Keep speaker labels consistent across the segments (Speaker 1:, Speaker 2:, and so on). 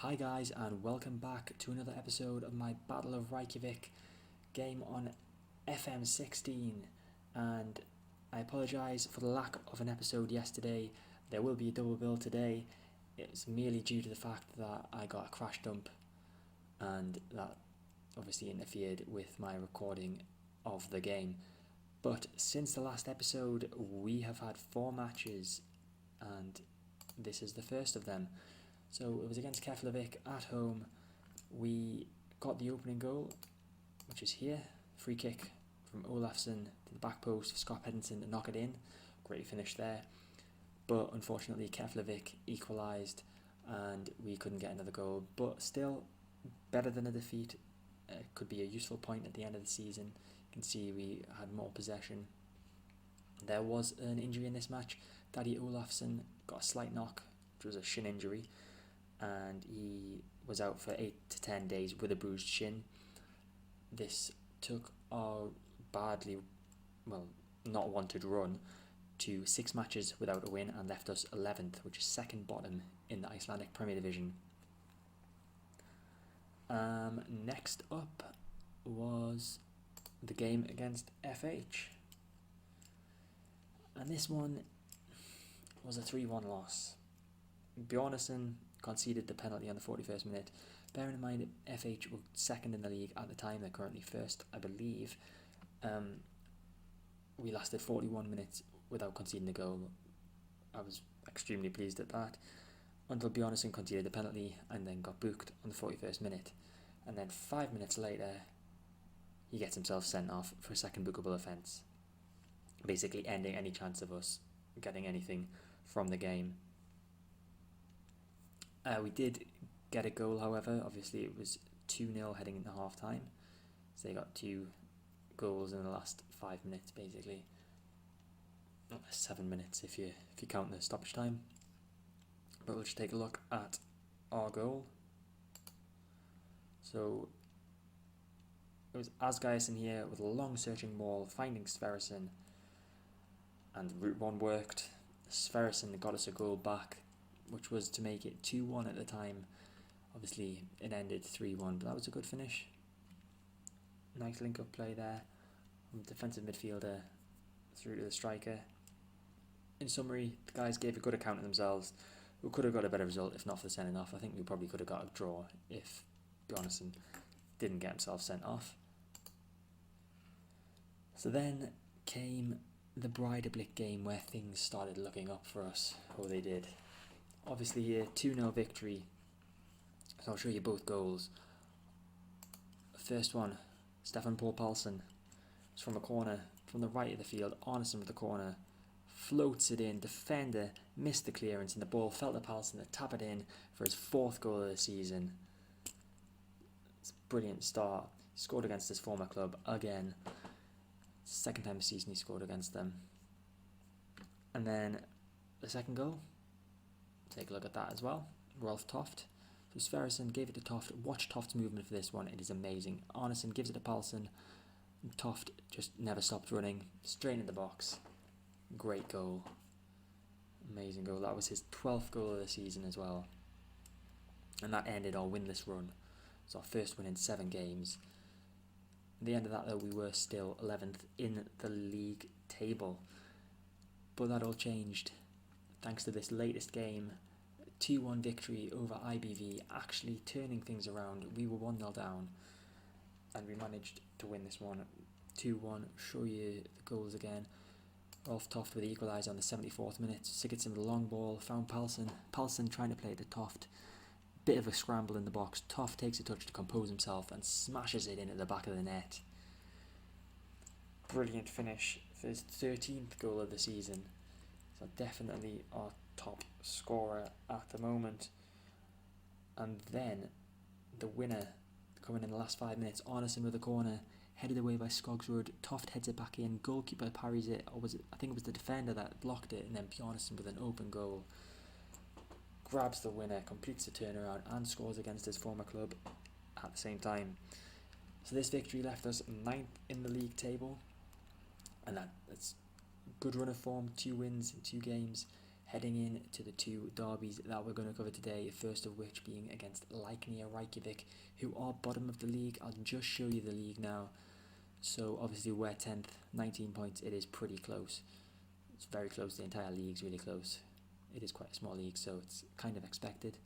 Speaker 1: Hi guys, and welcome back to another episode of my Battle of Reykjavik game on FM16. And I apologise for the lack of an episode yesterday. There will be a double bill today. It's merely due to the fact that I got a crash dump and that obviously interfered with my recording of the game. But since the last episode, we have had 4 matches and this is the first of them. So it was against Keflavik at home. We got the opening goal, which is here. Free kick from Olafsson to the back post for Scott Henderson to knock it in. Great finish there. But unfortunately Keflavik equalised and we couldn't get another goal. But still, better than a defeat. Could be a useful point at the end of the season. You can see we had more possession. There was an injury in this match. Daddy Olafsson got a slight knock, which was a shin injury, and he was out for 8 to 10 days with a bruised shin. This took our not wanted run to 6 matches without a win and left us 11th, which is second bottom in the Icelandic Premier Division. Next up was the game against FH, and this one was a 3-1 loss. Bjarnason conceded the penalty on the 41st minute. Bearing in mind FH were second in the league at the time, they're currently first, I believe. We lasted 41 minutes without conceding a goal. I was extremely pleased at that, until Bjarnason conceded the penalty and then got booked on the 41st minute. And then 5 minutes later, he gets himself sent off for a second bookable offence, basically ending any chance of us getting anything from the game. We did get a goal, however. Obviously it was 2-0 heading into half time, so they got 2 goals in the last 5 minutes, basically. 7 minutes if you count the stoppage time. But we'll just take a look at our goal. So it was Asgeirson here with a long searching ball, finding Sverrisson, and route 1 worked. Sverrisson got us a goal back, which was to make it 2-1 at the time. Obviously it ended 3-1, but that was a good finish. Nice link up play there from the defensive midfielder through to the striker. In summary, the guys gave a good account of themselves. We could have got a better result if not for the sending off. I think we probably could have got a draw if Bjarnason didn't get himself sent off. So then came the Breidablik game where things started looking up for us. Oh, they did. Obviously here, 2-0 victory. So I'll show you both goals. First one, Stefan Paul Paulsen. It's from a corner, from the right of the field. Arneson with the corner, floats it in. Defender missed the clearance and the ball fell to Paulsen to tap it in for his 4th goal of the season. It's a brilliant start. He scored against his former club again. Second time this season he scored against them. And then the second goal, take a look at that as well. Rolf Toft. So Sverrisson gave it to Toft. Watch Toft's movement for this one, it is amazing. Arneson gives it to Paulsen. Toft just never stopped running, straight in the box. Great goal. Amazing goal. That was his 12th goal of the season as well. And that ended our winless run. It was our first win in 7 games. At the end of that though, we were still 11th in the league table. But that all changed thanks to this latest game. 2-1 victory over IBV, actually turning things around. We were 1-0 down and we managed to win this one 2-1. Show you the goals again. Rolf Toft with the equaliser on the 74th minute. Sigurdsson with a long ball, found Paulsen. Paulsen trying to play it to Toft. Bit of a scramble in the box. Toft takes a touch to compose himself and smashes it in at the back of the net. Brilliant finish for his 13th goal of the season. So definitely our top scorer at the moment. And then the winner coming in the last 5 minutes. Arneson with a corner, headed away by Skogsrud. Toft heads it back in. Goalkeeper parries it, or I think it was the defender that blocked it, and then Bjarnason with an open goal grabs the winner, completes the turnaround and scores against his former club at the same time. So this victory left us 9th in the league table, and that's a good run of form. 2 wins in 2 games, heading in to the two derbies that we're going to cover today, first of which being against Vikingur Reykjavik, who are bottom of the league. I'll just show you the league now. So obviously we're 10th, 19 points. It is pretty close. It's very close. The entire league's really close. It is quite a small league, so it's kind of expected.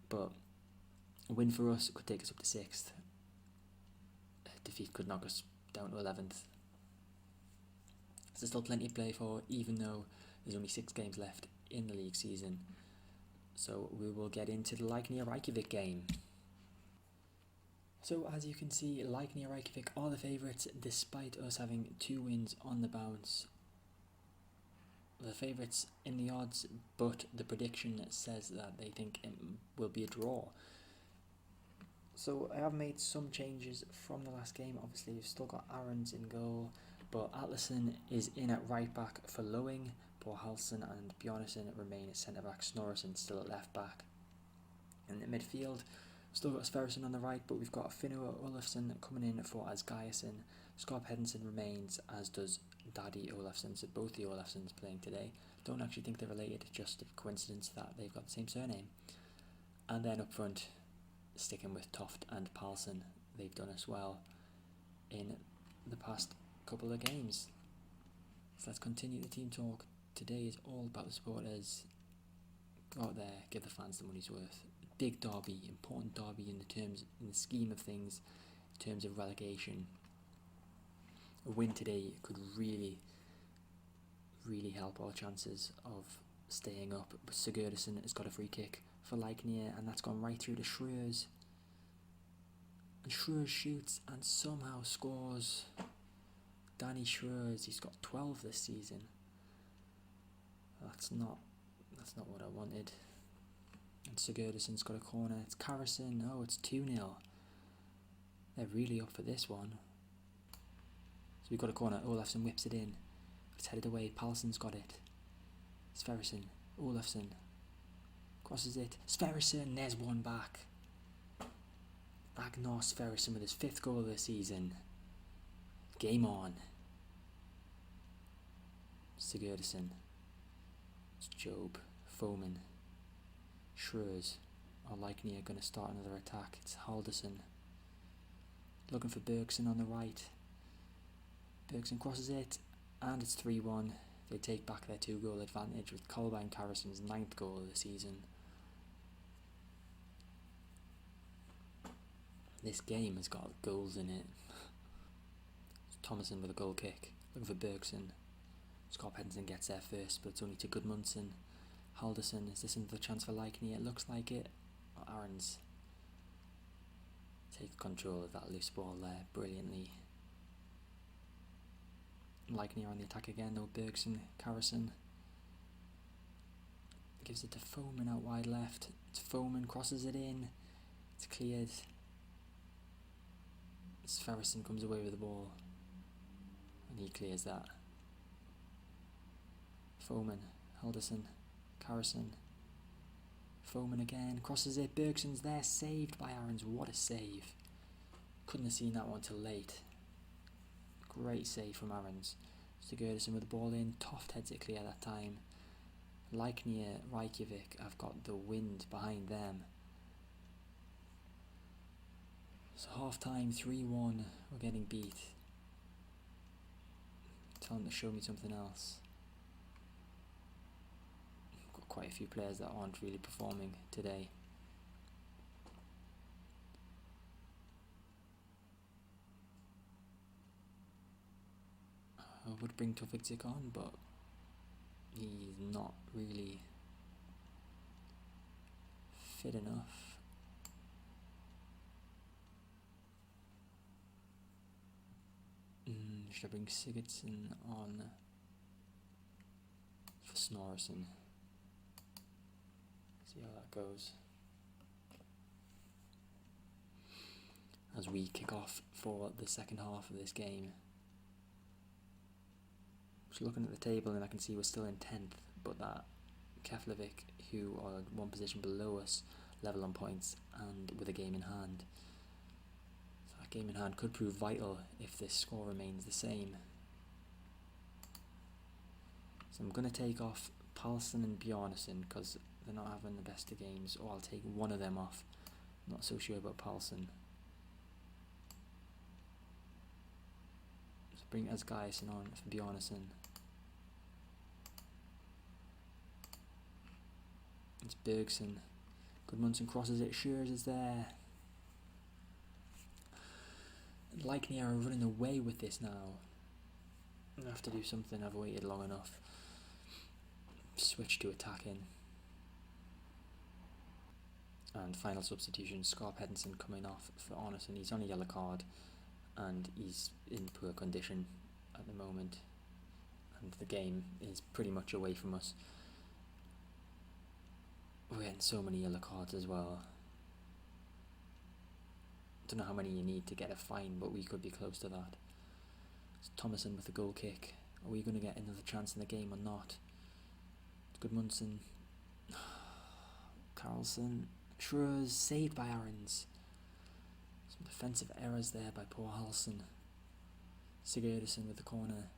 Speaker 1: But a win for us could take us up to 6th. A defeat could knock us down to 11th. There's still plenty to play for, even though there's only 6 games left in the league season. So we will get into the Vikingur Reykjavik game. So as you can see, Vikingur Reykjavik are the favourites, despite us having 2 wins on the bounce. The favourites in the odds, but the prediction says that they think it will be a draw. So I have made some changes from the last game. Obviously we've still got Aarons in goal, but Atlason is in at right back for Lowing. Paul Halson and Bjarnason remain at centre back. Snorrason still at left back. In the midfield, still got Sverrisson on the right, but we've got Finnur Olafsson coming in for Asgeirsson. Scott Hedinson remains, as does Daddy Olafsson. So both the Olafssons playing today. Don't actually think they're related, just a coincidence that they've got the same surname. And then up front, sticking with Toft and Palsson, they've done as well in the past couple of games. So let's continue the team talk. Today is all about the supporters. Go out there, give the fans the money's worth. Big derby, important derby in the scheme of things, in terms of relegation. A win today could really help our chances of staying up. But Sigurðsson has got a free kick for Vikingur, and that's gone right through to Schreurs. And Schreurs shoots and somehow scores. Danny Schreurs, he's got 12 this season. That's not what I wanted. And Sigurðsson's got a corner. It's Carrison. Oh, it's 2-0. They're really up for this one. So we've got a corner. Olafsson whips it in. It's headed away. Palsson's got it. Sverrisson. Olafsson. Crosses it. Sverrisson. There's one back. Ragnar Sverrisson with his 5th goal of the season. Game on. Sigurðsson. It's Job. Foman. Schreurs. Vikingur are going to start another attack. It's Haldarsson. Looking for Bergson on the right. Bergson crosses it, and it's 3-1. They take back their 2-goal advantage with Kolbeinn Carrison's 9th goal of the season. This game has got goals in it. Thomason with a goal kick. Looking for Bergson. Scott Henderson gets there first, but it's only to Gudmundsson. Haldarsson, is this another chance for Vikingur? It looks like it. Aarons take control of that loose ball there brilliantly. Vikingur on the attack again, no Bergson, Carrison. Gives it to Foman out wide left. It's Foman, crosses it in. It's cleared. Sverrisson comes away with the ball. And he clears that. Foman, Haldarsson, Carrison. Foman again, crosses it. Bergson's there, saved by Aarons. What a save. Couldn't have seen that one till late. Great save from Aarons. Sigurðsson with the ball in. Toft heads it clear that time. Vikingur Reykjavik have got the wind behind them. So half time, 3-1. We're getting beat. Tell them to show me something else. Got quite a few players that aren't really performing today. I would bring Tofik on, but he's not really fit enough. Should I bring Sigurdsson on for Snorrason? See how that goes. As we kick off for the second half of this game. Just looking at the table, and I can see we're still in 10th, but that Keflavik, who are one position below us, level on points and with a game in hand. So that game in hand could prove vital if this score remains the same. So I'm going to take off Palsson and Bjarnason because they're not having the best of games. Or I'll take one of them off. Not so sure about Palsson. So bring Asgeisen on for Bjarnason. It's Bergson. Gudmundsson crosses it. Shears is there. Leiknir are running away with this now. I have to do something. I've waited long enough. Switch to attacking. And final substitution, Skarp Hedinson coming off for Arneson. He's on a yellow card and he's in poor condition at the moment. And the game is pretty much away from us. We're getting so many yellow cards as well. Don't know how many you need to get a fine, but we could be close to that. It's Thomason with a goal kick. Are we going to get another chance in the game or not? It's Gudmundsson. Carlson. Schroers saved by Aarons. Some defensive errors there by poor Halson. Sigurdsson with the corner.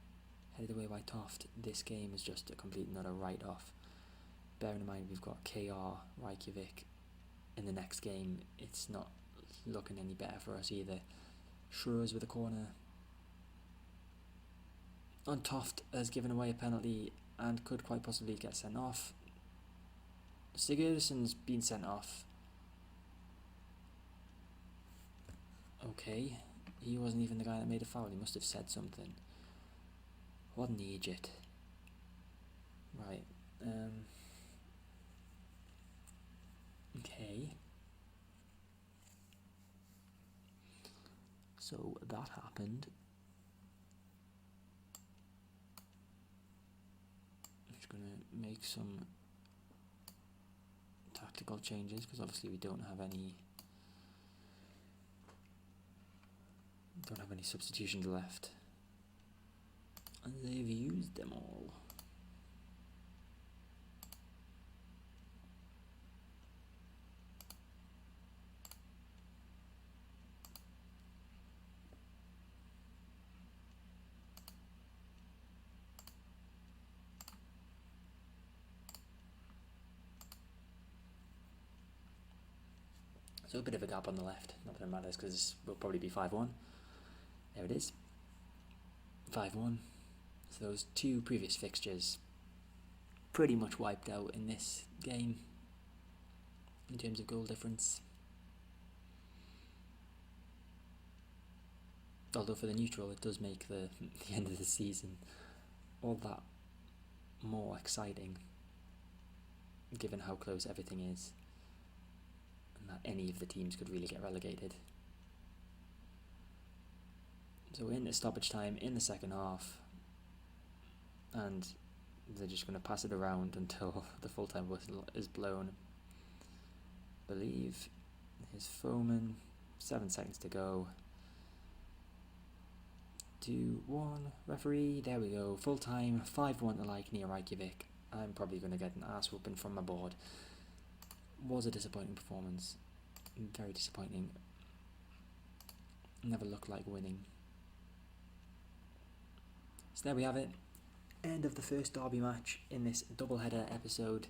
Speaker 1: Headed away by Toft. This game is just a complete and utter write-off. Bearing in mind we've got KR Reykjavik in the next game. It's not looking any better for us either. Schroers with a corner. And Toft has given away a penalty and could quite possibly get sent off. Sigurdsson's been sent off. Okay, he wasn't even the guy that made a foul. He must have said something. What an idiot. Right. Okay. So that happened. I'm just going to make some tactical changes because obviously we don't have any substitutions left, and they've used them all. So a bit of a gap on the left, not that it matters because we'll probably be 5-1. There it is. 5-1. So those two previous fixtures pretty much wiped out in this game in terms of goal difference. Although for the neutral it does make the end of the season all that more exciting given how close everything is. That any of the teams could really get relegated. So we're into stoppage time in the second half and they're just going to pass it around until the full-time whistle is blown. I believe here's Foman, 7 seconds to go. 2-1, referee, there we go, full-time, 5-1 to Leiknir Reykjavik. I'm probably going to get an ass whooping from my board. Was a disappointing performance. Very disappointing. Never looked like winning. So there we have it. End of the first derby match in this double-header episode.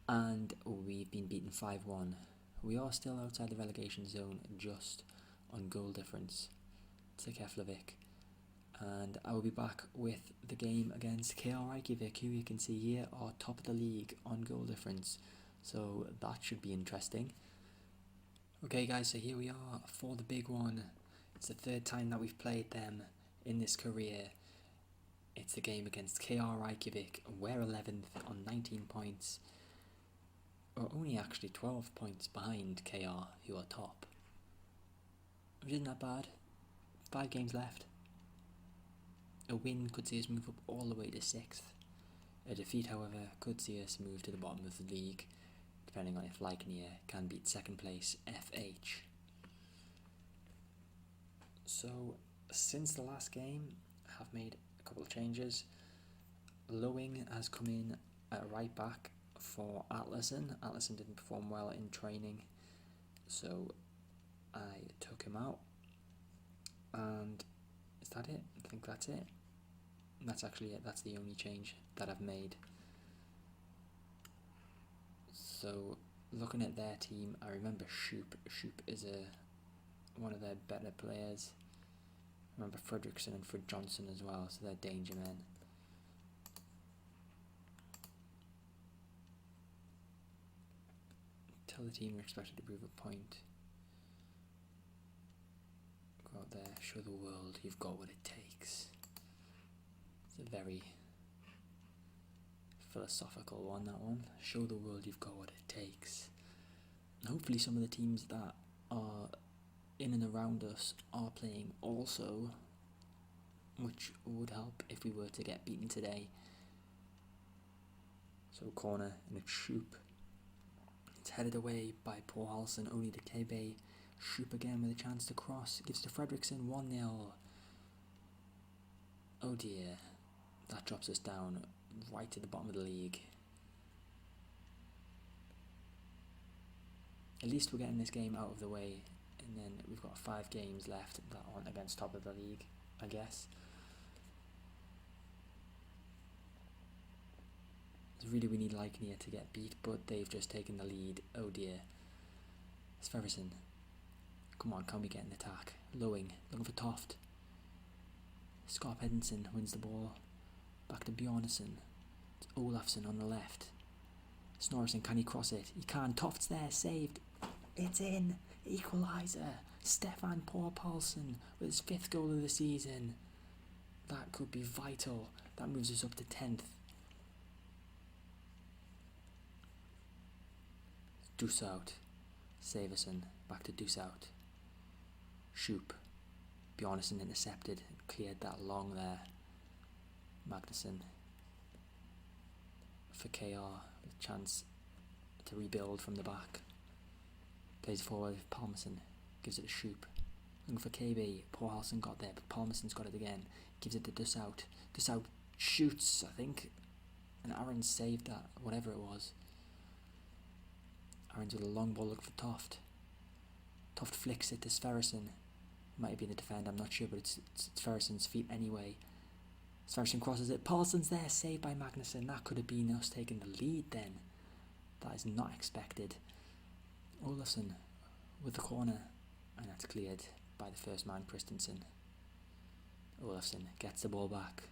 Speaker 1: And we've been beaten 5-1. We are still outside the relegation zone just on goal difference to Keflavik. And I will be back with the game against KR Reykjavik, who you can see here are top of the league on goal difference. So that should be interesting. Okay guys, so here we are for the big one. It's the third time that we've played them in this career. It's the game against KR Reykjavik. We're 11th on 19 points. We're only actually 12 points behind KR, who are top. Which isn't that bad. 5 games left. A win could see us move up all the way to 6th. A defeat, however, could see us move to the bottom of the league, depending on if Leiknir can beat second place FH. So, since the last game, I have made a couple of changes. Lowing has come in at right back for Atlason. Atlason didn't perform well in training, so I took him out. And is that it? I think that's it. That's actually it. That's the only change that I've made. So looking at their team, I remember Shoop. Shoop is one of their better players. I remember Fredrickson and Fred Johnson as well, so they're danger men. Tell the team you're expected to prove a point. Go out there, show the world you've got what it takes. It's a very philosophical one, that one. Show the world you've got what it takes. And hopefully some of the teams that are in and around us are playing also, which would help if we were to get beaten today. So corner and a Shoop. It's headed away by Paul Halson, only to Kebe. Shoop again with a chance to cross. Gives to Fredrickson, 1-0. Oh dear. That drops us down right to the bottom of the league. At least we're getting this game out of the way, and then we've got 5 games left that aren't against top of the league, I guess. Really, we need Leiknia to get beat, but they've just taken the lead. Oh dear. Sverrisson. Come on, can we get an attack? Lowing, looking for Toft. Scarp Edinson wins the ball. Back to Bjarnason. It's Olafsson on the left. Snorrison, can he cross it? He can. Toft's there, saved. It's in. Equaliser. Stefan Paulsson with his 5th goal of the season. That could be vital. That moves us up to 10th. Dussault, Severson, back to Dussault. Shoop, Bjarnason intercepted and cleared that long there. Magnuson for KR, with a chance to rebuild from the back. Plays forward, Palmerson gives it to Shoop. Looking for KB, Paul Halson got there, but Palmerson's got it again. Gives it to Dussault. Dussault shoots, I think, and Aaron saved that, whatever it was. Aaron's with a long ball looking for Toft. Toft flicks it to Sverrisson. Might have been the defender, I'm not sure, but it's Sverrisson's feet anyway. Sverrisson crosses it. Paulson's there, saved by Magnuson. That could have been us taking the lead then. That is not expected. Olafsson with the corner, and that's cleared by the first man, Christensen. Olafsson gets the ball back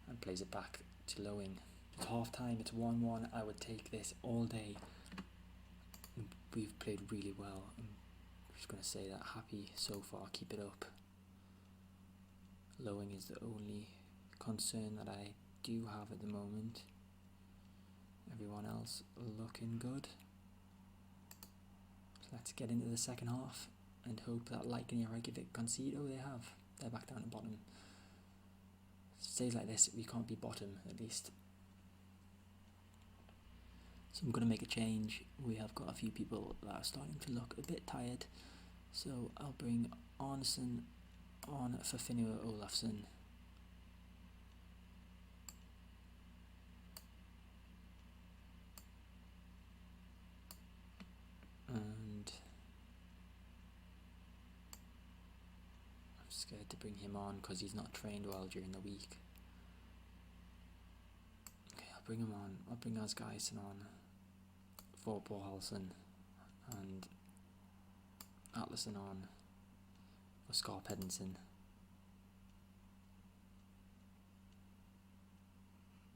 Speaker 1: and plays it back to Lowing. It's half time, it's 1-1. I would take this all day. We've played really well. I'm just going to say that. Happy so far, keep it up. Lowing is the only concern that I do have at the moment. Everyone else looking good. So let's get into the second half and hope that Vikingur Reykjavik concede. Oh, they have. They're back down at bottom. Stays like this, we can't be bottom at least. So I'm going to make a change. We have got a few people that are starting to look a bit tired. So I'll bring Arneson on for Finnur Olafsson. And I'm scared to bring him on because he's not trained well during the week. Okay, I'll bring him on. I'll bring Asgeisen on for Paul Halson and Atlason on for Scarp Edinson.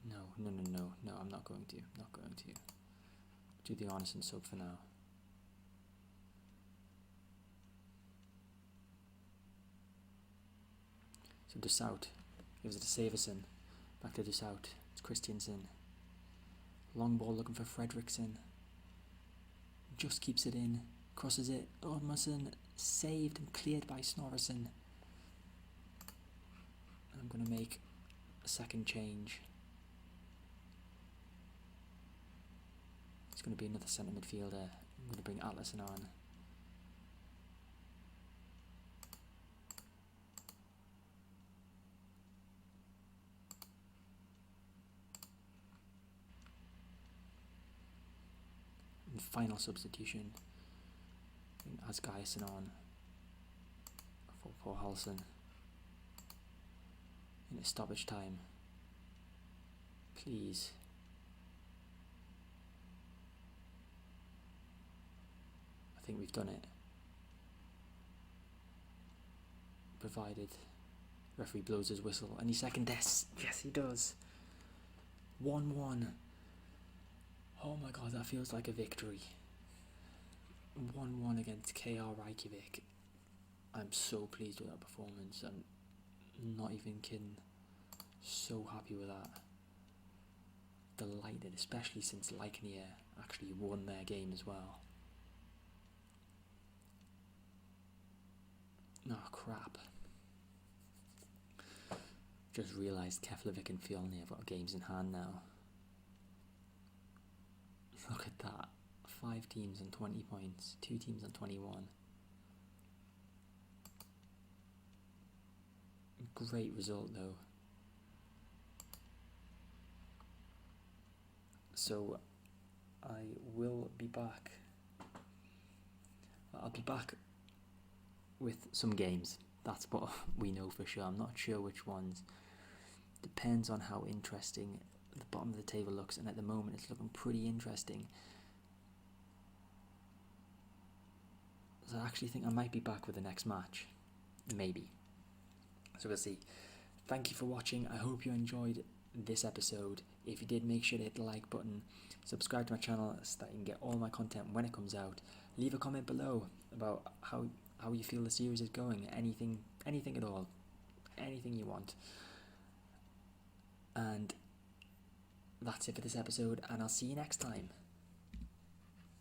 Speaker 1: No, I'm not going to. Do the Arneson sub for now. So Dussault gives it to Severson. Back to Dussault. It's Christiansen. Long ball looking for Fredrickson. Just keeps it in. Crosses it. Odmarsson saved and cleared by Snorrison. I'm going to make a second change. It's going to be another centre midfielder. I'm going to bring Atlason on. And final substitution. Asgeisen on for Paul Halson in a stoppage time. Please. think we've done it. Provided referee blows his whistle. Any second deaths? Yes, he does. 1-1. Oh my god, that feels like a victory. 1-1 against KR Reykjavik. I'm so pleased with that performance. I'm not even kidding. So happy with that. Delighted, especially since Leiknir actually won their game as well. Oh crap. Just realised Keflavik and Fjolnir have got games in hand now. Look at that. 5 teams on 20 points. 2 teams on 21. Great result though. So I will be back. I'll be back with some games. That's what we know for sure. I'm not sure which ones. Depends on how interesting the bottom of the table looks, and at the moment it's looking pretty interesting. So I actually think I might be back with the next match. Maybe. So we'll see. Thank you for watching. I hope you enjoyed this episode. If you did, make sure to hit the like button. Subscribe to my channel so that you can get all my content when it comes out. Leave a comment below about how you feel the series is going. Anything at all. Anything you want. And that's it for this episode, and I'll see you next time.